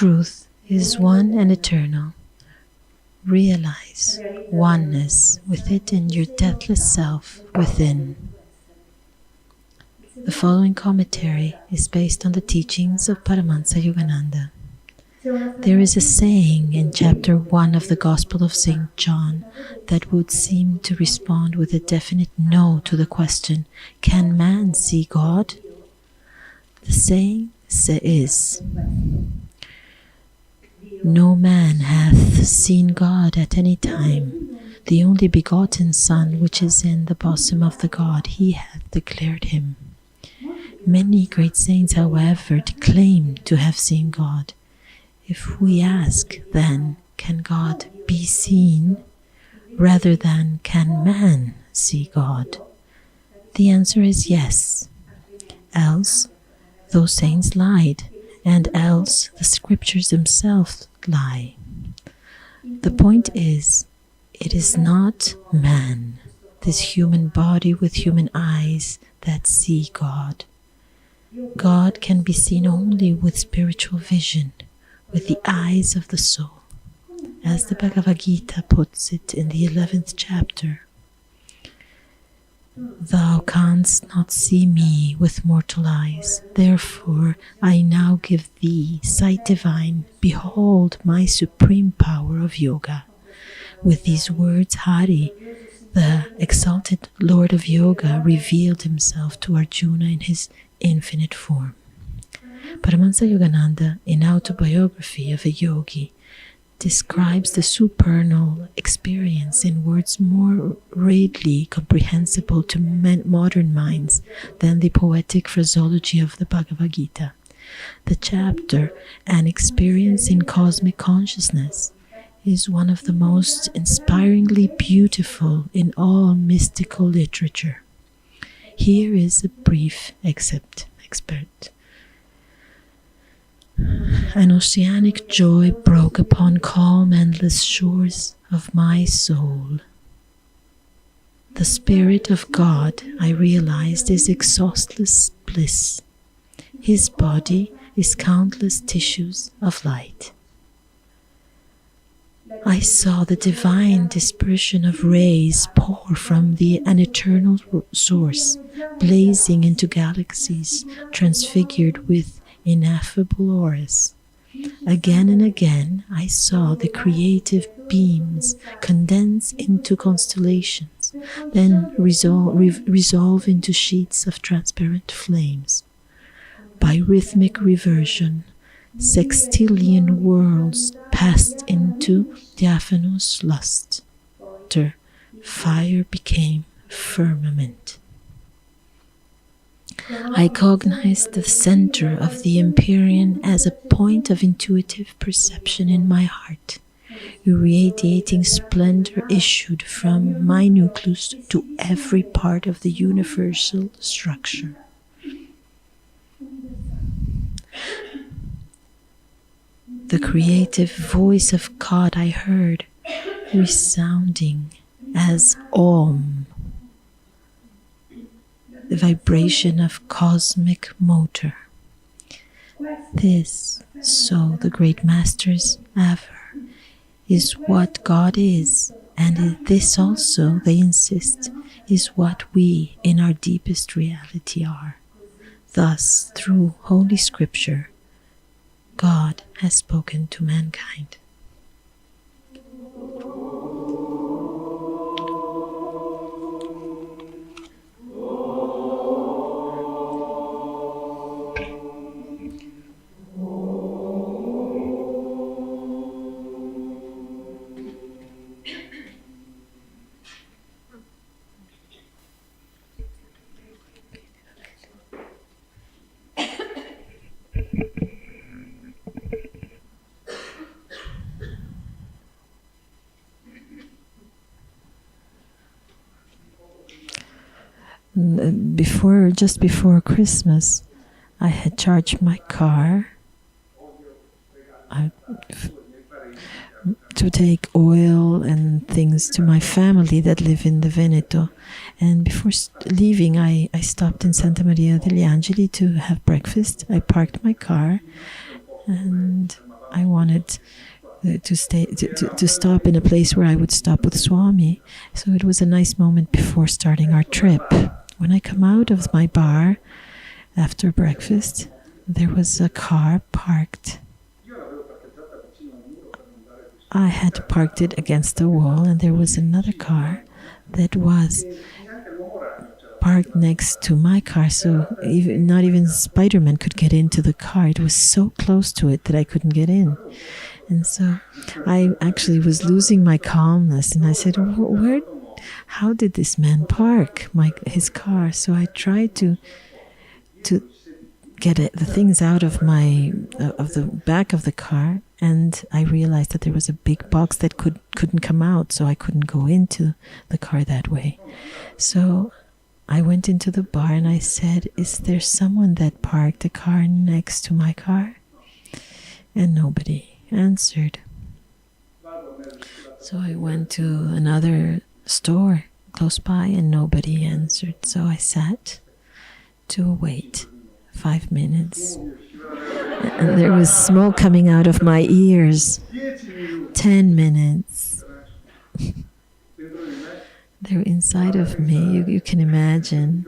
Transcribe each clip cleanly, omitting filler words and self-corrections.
truth is one and eternal. Realize oneness with it in your deathless self within. The following commentary is based on the teachings of Paramahansa Yogananda. There is a saying in chapter 1 of the Gospel of St. John that would seem to respond with a definite no to the question, can man see God? The saying is, no man hath seen God at any time. The only begotten Son, which is in the bosom of the God, he hath declared him. Many great saints, however, claim to have seen God. If we ask, then, can God be seen, rather than can man see God? The answer is yes. Else, those saints lied, and else the scriptures themselves lie. The point is, it is not man, this human body with human eyes, that see God. God can be seen only with spiritual vision, with the eyes of the soul. As the Bhagavad Gita puts it in the 11th chapter, thou canst not see me with mortal eyes, therefore I now give thee sight divine, behold my supreme power of yoga. With these words, Hari, the exalted Lord of Yoga, revealed himself to Arjuna in his infinite form. Paramahansa Yogananda, in Autobiography of a Yogi, describes the supernal experience in words more readily comprehensible to modern minds than the poetic phraseology of the Bhagavad Gita. The chapter, An Experience in Cosmic Consciousness, is one of the most inspiringly beautiful in all mystical literature. Here is a brief excerpt. An oceanic joy broke upon calm, endless shores of my soul. The Spirit of God, I realized, is exhaustless bliss. His body is countless tissues of light. I saw the divine dispersion of rays pour from an eternal source, blazing into galaxies, transfigured with ineffable auras. Again and again I saw the creative beams condense into constellations, then resolve into sheets of transparent flames. By rhythmic reversion, sextillion worlds passed into diaphanous luster. Fire became firmament. I cognized the center of the Empyrean as a point of intuitive perception in my heart. Irradiating splendor issued from my nucleus to every part of the universal structure. The creative voice of God I heard, resounding as Om, the vibration of cosmic motor. This, so the great masters aver, is what God is, and this also, they insist, is what we in our deepest reality are. Thus, through Holy Scripture, God has spoken to mankind. Just before Christmas, I had charged my car to take oil and things to my family that live in the Veneto. And before leaving, I stopped in Santa Maria degli Angeli to have breakfast. I parked my car and I wanted to stop in a place where I would stop with Swami. So it was a nice moment before starting our trip. When I come out of my bar after breakfast, there was a car parked. I had parked it against the wall, and there was another car that was parked next to my car, so not even Spider-Man could get into the car. It was so close to it that I couldn't get in. And so I actually was losing my calmness, and I said, how did this man park his car? So I tried to get the things out of the back of the car, and I realized that there was a big box that couldn't come out, so I couldn't go into the car that way. So I went into the bar and I said, is there someone that parked a car next to my car? And nobody answered. So I went to another store close by and nobody answered. So I sat to wait 5 minutes. And there was smoke coming out of my ears. 10 minutes. They're inside of me. You can imagine.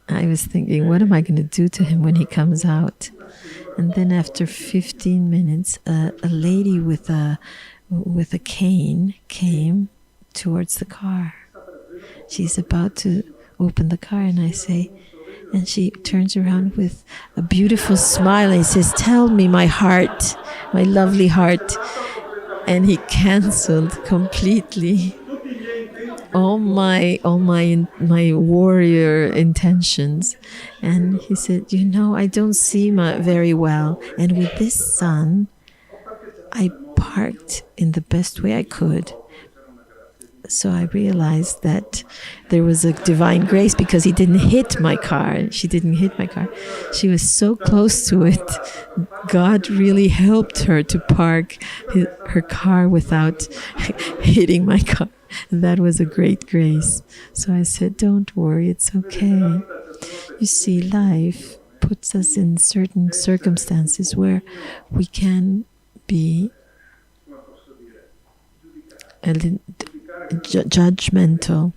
I was thinking, what am I going to do to him when he comes out? And then after 15 minutes, a lady with a cane came towards the car. She's about to open the car, and I say, and she turns around with a beautiful smile and says, tell me, my heart, my lovely heart. And he canceled completely all my warrior intentions. And he said, I don't see very well. And with this sun, I parked in the best way I could. So I realized that there was a divine grace because he didn't hit my car. She didn't hit my car. She was so close to it. God really helped her to park her car without hitting my car. And that was a great grace. So I said, don't worry, it's okay. You see, life puts us in certain circumstances where we can be judgmental,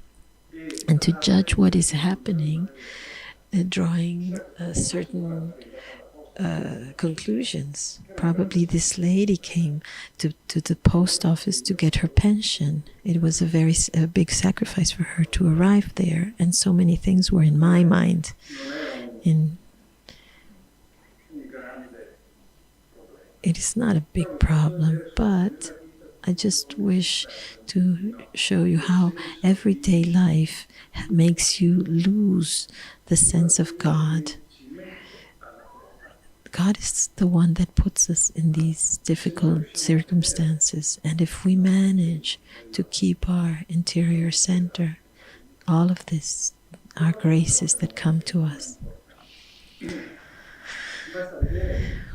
and to judge what is happening, drawing certain conclusions. Probably this lady came to the post office to get her pension. It was a big sacrifice for her to arrive there, and so many things were in my mind. It is not a big problem, but I just wish to show you how everyday life makes you lose the sense of God. God is the one that puts us in these difficult circumstances. And if we manage to keep our interior center, all of this are graces that come to us.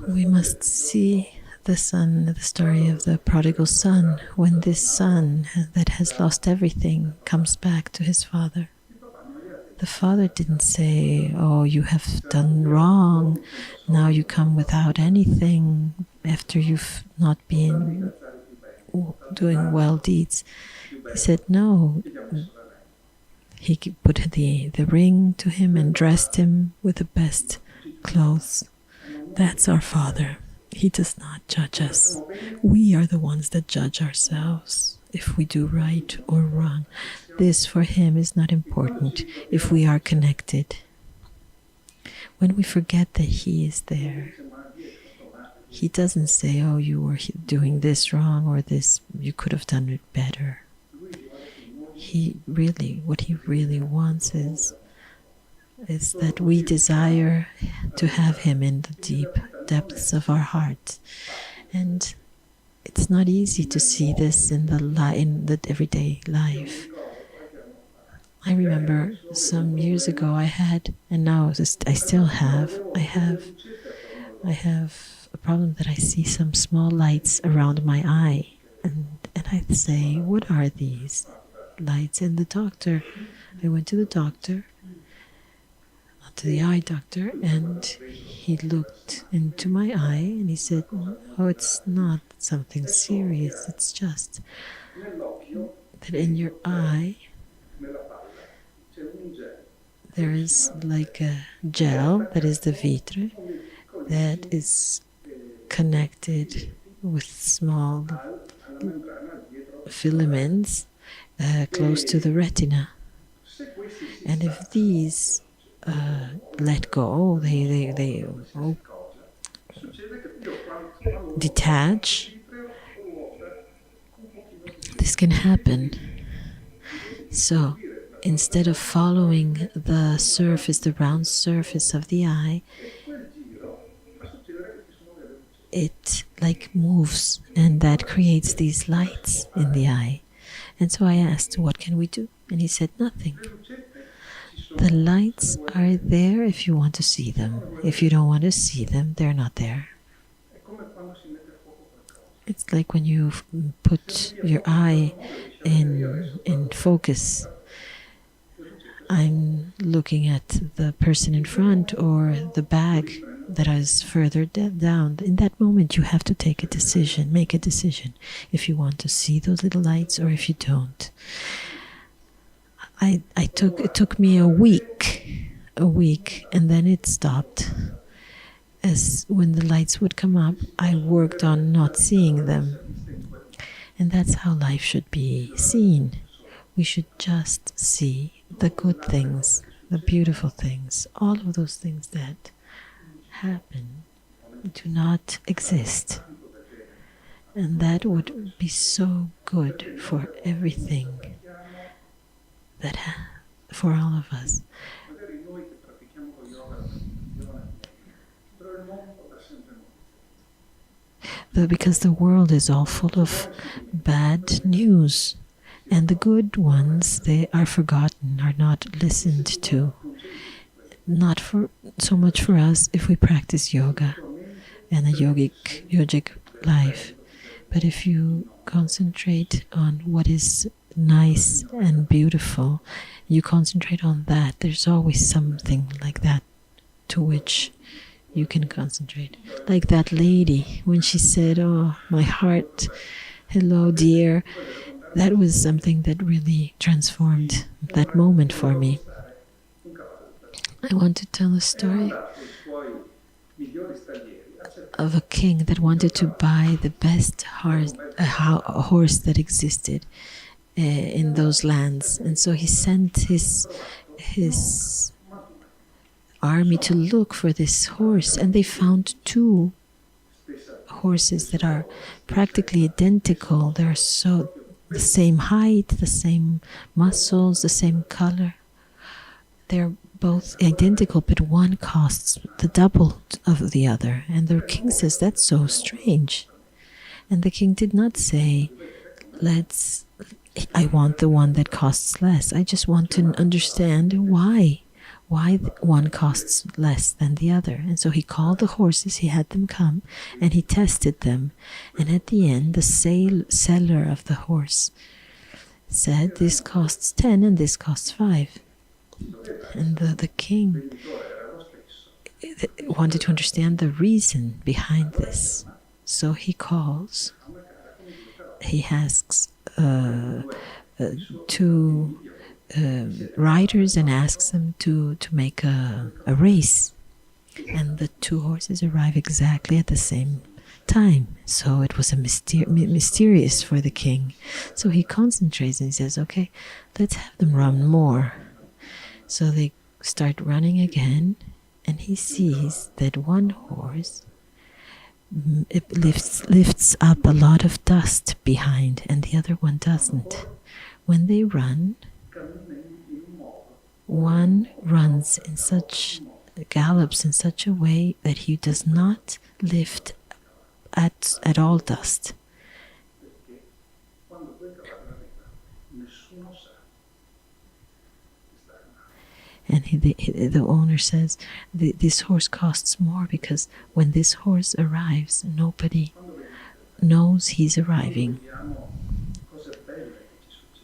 We must see the story of the prodigal son, when this son that has lost everything comes back to his father. The father didn't say, oh, you have done wrong, now you come without anything after you've not been doing well deeds. He said, no. He put the ring to him and dressed him with the best clothes. That's our Father. He does not judge us. We are the ones that judge ourselves if we do right or wrong. This for him is not important if we are connected. When we forget that he is there, he doesn't say, oh, you were doing this wrong, or this, you could have done it better. What he really wants is that we desire to have him in the deep depths of our heart. And it's not easy to see this in the everyday life. I remember some years ago I had, and now I still have, I have a problem that I see some small lights around my eye. And I say, what are these lights? And I went to the doctor. to the eye doctor, and he looked into my eye and he said, "Oh, it's not something serious. It's just that in your eye there is like a gel that is the vitre that is connected with small filaments close to the retina. And if these let go, they detach, this can happen. So instead of following the surface, the round surface of the eye, it like moves, and that creates these lights in the eye. And so I asked, what can we do? And he said, nothing. The lights are there if you want to see them. If you don't want to see them, they're not there. It's like when you put your eye in focus. I'm looking at the person in front or the bag that is further down. In that moment, you have to take a decision, make a decision, if you want to see those little lights or if you don't. It took me a week, and then it stopped. As when the lights would come up, I worked on not seeing them. And that's how life should be seen. We should just see the good things, the beautiful things. All of those things that happen do not exist. And that would be so good for everything, for all of us. Because the world is all full of bad news, and the good ones, they are forgotten, are not listened to. Not for so much for us if we practice yoga and a yogic life, but if you concentrate on what is nice and beautiful, you concentrate on that. There's always something like that to which you can concentrate. Like that lady, when she said, "Oh, my heart, hello dear," that was something that really transformed that moment for me. I want to tell a story of a king that wanted to buy the best horse that existed in those lands. And so he sent his army to look for this horse, and they found two horses that are practically identical. They're so the same height, the same muscles, the same color. They're both identical, but one costs the double of the other. And the king says, that's so strange. And the king did not say, I want the one that costs less. I just want to understand why one costs less than the other. And so he called the horses, he had them come, and he tested them. And at the end, the seller of the horse said, this costs 10 and this costs 5. And the king wanted to understand the reason behind this. So he asks two riders and asks them to make a race. And the two horses arrive exactly at the same time. So it was a mysterious for the king. So he concentrates and he says, okay, let's have them run more. So they start running again, and he sees that one horse it lifts up a lot of dust behind, and the other one doesn't. When they run, one gallops in such a way that he does not lift at all dust. And the owner says, this horse costs more because when this horse arrives, nobody knows he's arriving.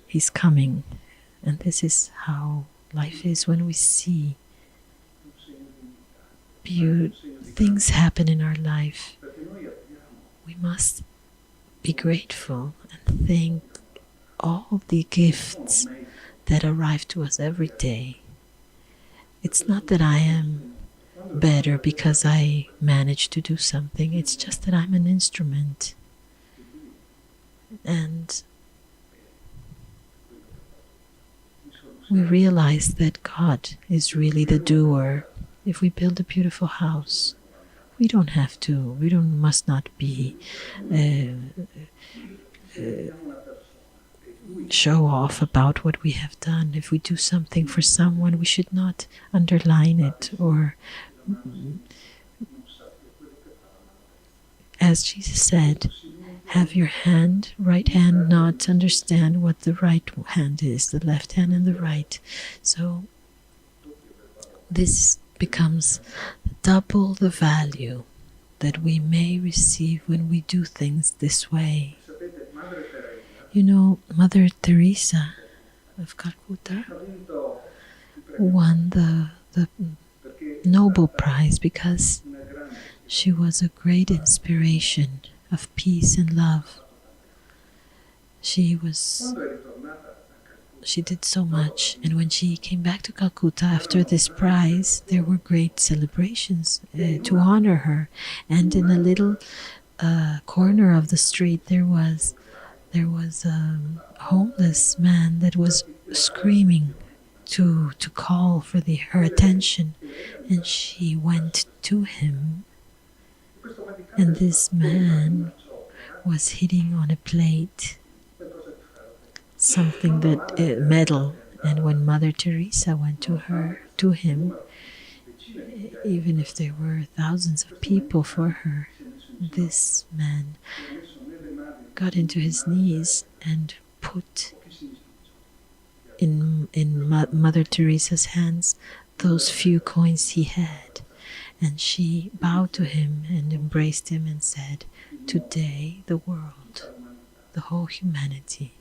He's coming. And this is how life is when we see things happen in our life, we must be grateful and thank all the gifts that arrive to us every day. It's not that I am better because I managed to do something, it's just that I'm an instrument. And we realize that God is really the doer. If we build a beautiful house, we must not be show off about what we have done. If we do something for someone, we should not underline it, or as Jesus said, have your right hand not understand what the right hand is, the left hand and the right. So this becomes double the value that we may receive when we do things this way. You know, Mother Teresa of Calcutta won the Nobel Prize because she was a great inspiration of peace and love. She did so much, and when she came back to Calcutta after this prize, there were great celebrations to honor her. And in a little corner of the street, there was a homeless man that was screaming to call for her attention, and she went to him, and this man was hitting on a plate something that metal. And when Mother Teresa went to him, even if there were thousands of people for her, this man got into his knees and put in Mother Teresa's hands those few coins he had, and she bowed to him and embraced him and said, "Today the world, the whole humanity,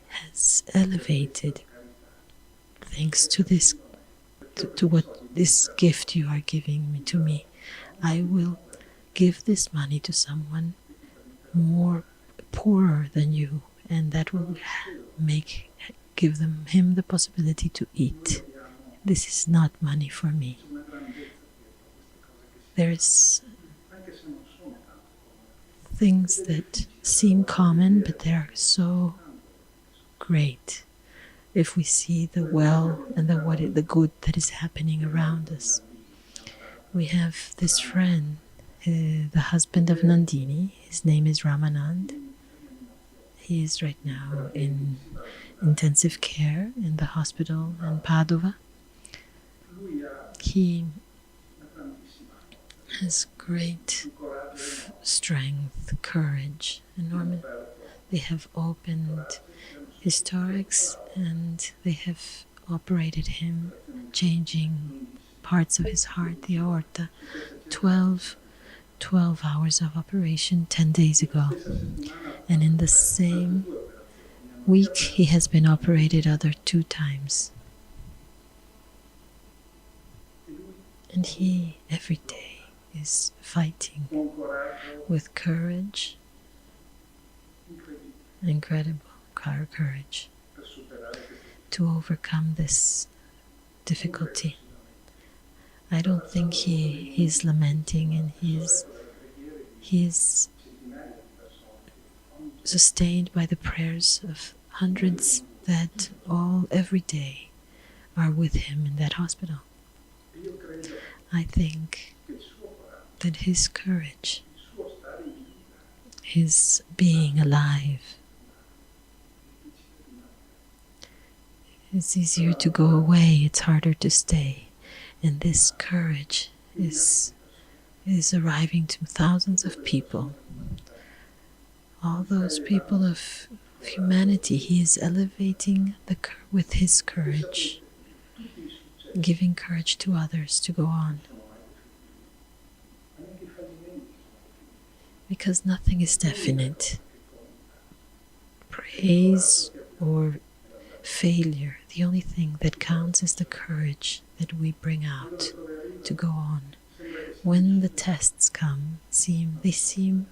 has elevated thanks to this, to what this gift you are giving to me. I will give this money to someone more poorer than you, and that will give him the possibility to eat. This is not money for me." There's things that seem common, but they are so great if we see the well and the good that is happening around us. We have this friend, the husband of Nandini. His name is Ramanand. He is right now in intensive care in the hospital in Padova. He has great strength, courage, enormous. They have opened his thorax and they have operated him, changing parts of his heart, the aorta. 12 hours of operation 10 days ago. And in the same week, he has been operated other 2 times. And he, every day, is fighting with courage, incredible courage, to overcome this difficulty. I don't think he's lamenting, and he's sustained by the prayers of hundreds that every day are with him in that hospital. I think that his courage, his being alive, it's easier to go away, it's harder to stay. And this courage is arriving to thousands of people. All those people of humanity, he is elevating with his courage, giving courage to others to go on. Because nothing is definite. Praise or failure, The only thing that counts is the courage that we bring out to go on. When the tests come, they seem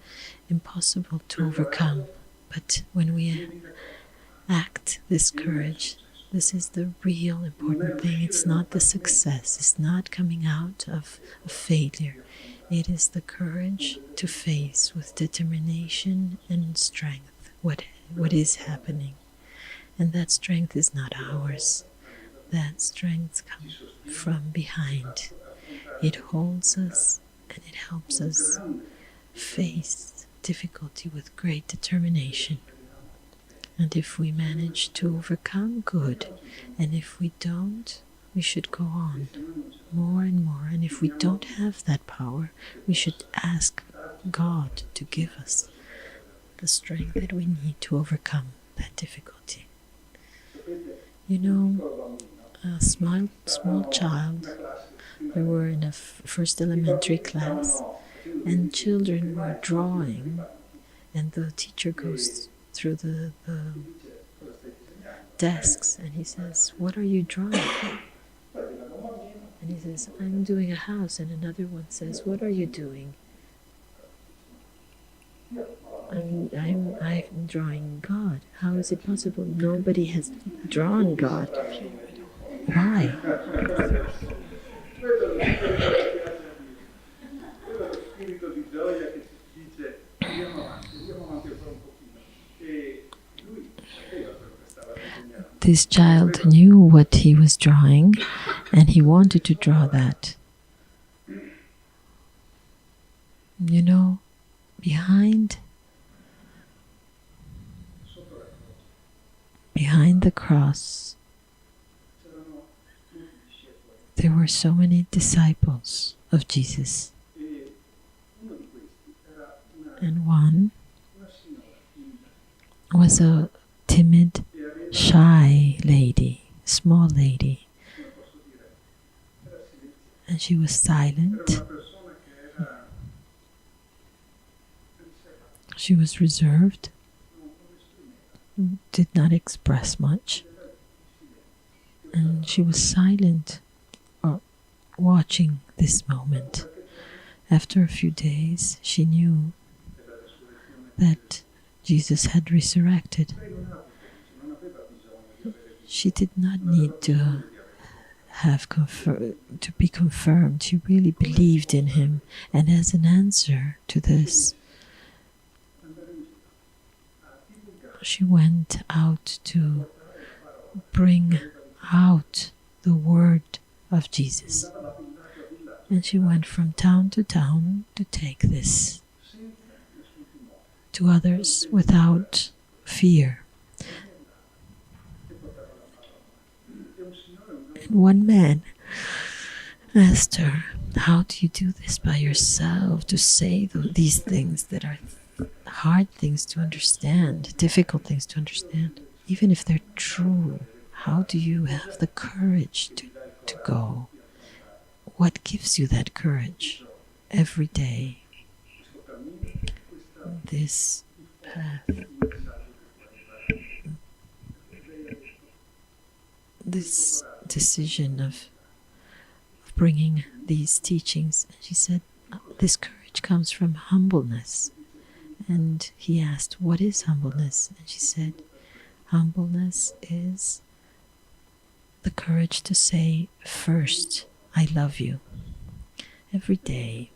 impossible to overcome. But when we act this courage, this is the real important thing. It's not the success. It's not coming out of a failure. It is the courage to face with determination and strength what is happening. And that strength is not ours. That strength comes from behind. It holds us and it helps us face difficulty with great determination. And if we manage to overcome, good. And if we don't, we should go on more and more. And if we don't have that power, we should ask God to give us the strength that we need to overcome that difficulty. You know, a small child, we were in a first elementary class, and children were drawing, and the teacher goes through the desks, and he says, "What are you drawing?" And he says, "I'm doing a house." And another one says, "What are you doing?" I'm drawing God. How is it possible? Nobody has drawn God. Why? This child knew what he was drawing, and he wanted to draw that. You know, behind the cross, there were so many disciples of Jesus. And one was a timid, shy lady, small lady. And she was silent. She was reserved, did not express much. And she was silent, watching this moment. After a few days, she knew that Jesus had resurrected. She did not need to be confirmed. She really believed in him. And as an answer to this, she went out to bring out the word of Jesus. And she went from town to town to take this to others without fear. And one man asked her, "How do you do this by yourself, to say these things that are hard things to understand, difficult things to understand, even if they're true? How do you have the courage to go? What gives you that courage every day?" This path, this decision of bringing these teachings. And she said, this courage comes from humbleness. And he asked, "What is humbleness?" And she said, humbleness is the courage to say first, "I love you." Every day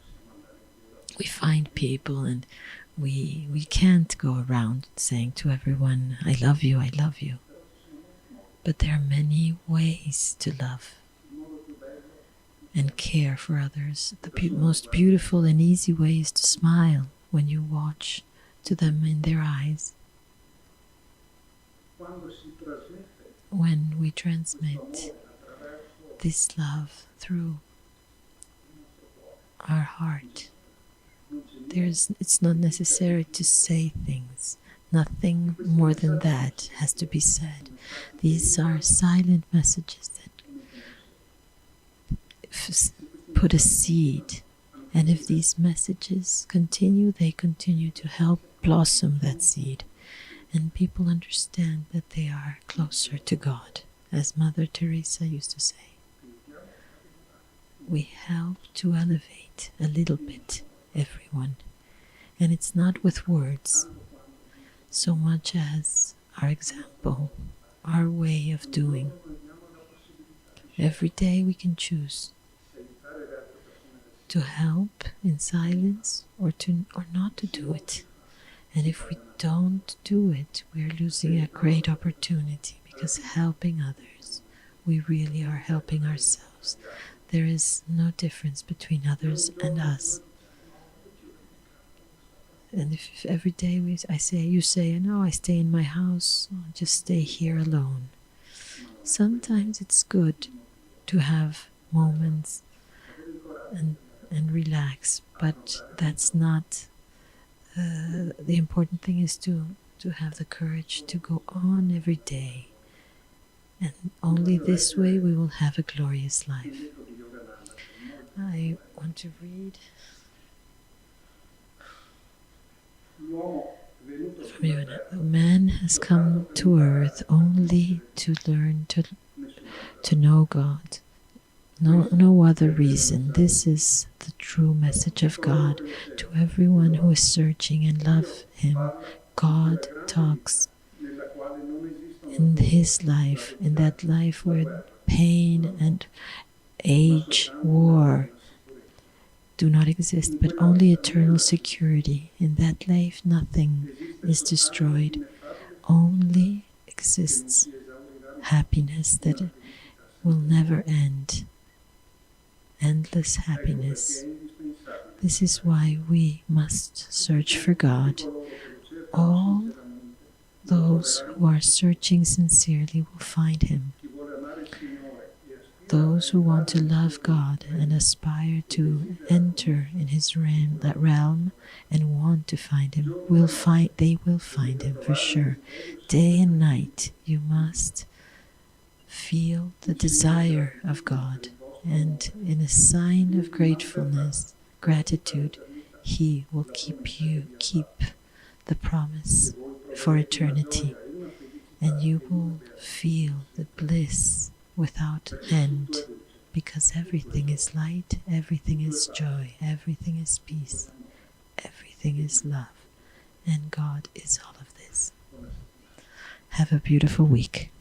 we find people and we can't go around saying to everyone, "I love you, I love you." But there are many ways to love and care for others. The most beautiful and easy way is to smile when you watch to them in their eyes. When we transmit this love through our heart, it's not necessary to say things. Nothing more than that has to be said. These are silent messages that put a seed. And if these messages continue, they continue to help blossom that seed. And people understand that they are closer to God As Mother Teresa used to say, we help to elevate a little bit everyone. And it's not with words so much as our example, our way of doing. Every day we can choose to help in silence or not to do it. And if we don't do it, we are losing a great opportunity, because helping others, we really are helping ourselves. There is no difference between others and us. And if every day you say, no, I stay in my house, I'll just stay here alone. Sometimes it's good to have moments and relax, but that's not the important thing. Is to have the courage to go on every day, and only this way we will have a glorious life. I want to read from you. Man has come to earth only to learn to know God. No other reason. This is the true message of God to everyone who is searching and love Him. God talks in His life, in that life where pain and age, war do not exist, but only eternal security. In that life nothing is destroyed. Only exists happiness that will never end. Endless happiness. This is why we must search for God. All those who are searching sincerely will find Him. Those who want to love God and aspire to enter in His realm and want to find Him they will find Him for sure. Day and night you must feel the desire of God. And in a sign of gratitude, He will keep the promise for eternity, and you will feel the bliss without end, because everything is light, everything is joy, everything is peace, everything is love, and God is all of this. Have a beautiful week.